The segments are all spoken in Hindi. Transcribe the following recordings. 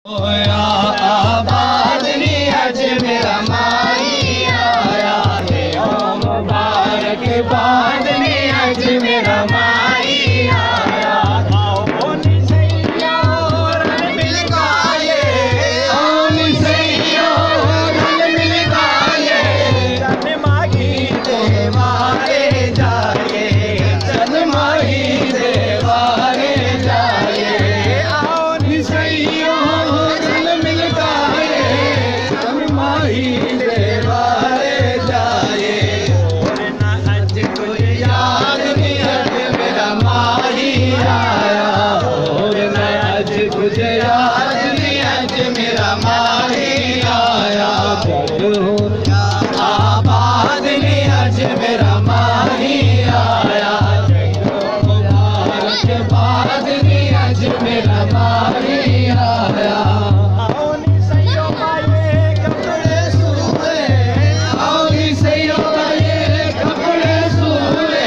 होया आबाद नी अज मेरा माही आया है, ओ मुबारक बाद नी अज मेरा माही आया। आओ नी सैया रल मिल गाए, आओ नी सैया रल मिल गाए, चल माही दे मारे जाए, चल माही दे मारे जाए। आओ नी सैया मुझे याद नहीं अज मेरा माही आया, आबाद नहीं अज मेरा माही आया, मुबारक बाद नहीं अज मेरा माही आया। आओ नी सैयो पाए कपड़े सूहे, आओ नी सैयो पाए कपड़े सूहे,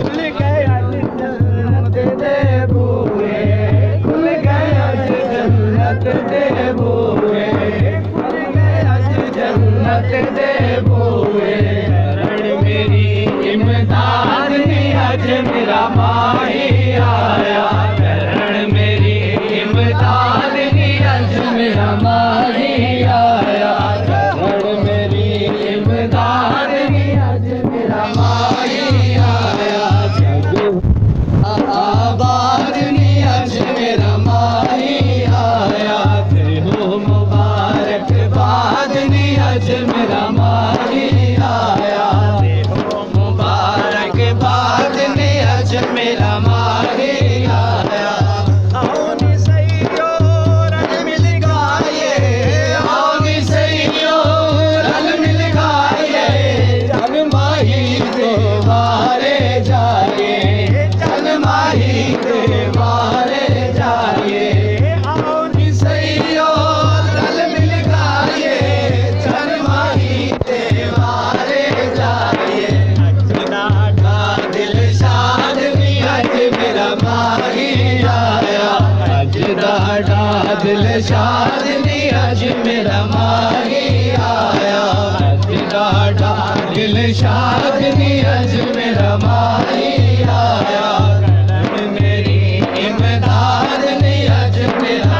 खुल गए अज जन्नत दे बूहे, खुल गए अज जन्नत दे बूहे, खुल गए अज जन्नत दे बूहे। रण मेरी इमदाद नी अज मेरा माही आया, रण मेरी इमदाद नी अज मेरा माही आया, रण मेरी इमदाद नी अज मेरा माही आया। आबाद नी अज मेरा माही आया, हो मुबारक बाद नी अज मेरा माही आया, हो मुबारक बाद नी अज मेरा माही आया। आओ नी सैयो रल मिल गाए, आओ नी सैयो रल मिल गाए, चल माही दे मारे जाए, चल माही दे मारे जाए। आओ नी सैयो रल मिल गाए, चल माही दे मारे जाए। अजदादा दिल शाद नी अज मेरा माही आया, अजदादा दिल शाद नी अज मेरा माही आया, अजदादा दिल शाद नी अज मेरा माही आया। करम मेरी इमदाद नी अज मेरा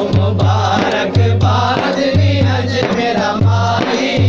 मुबारक बाद नी अज मेरा माही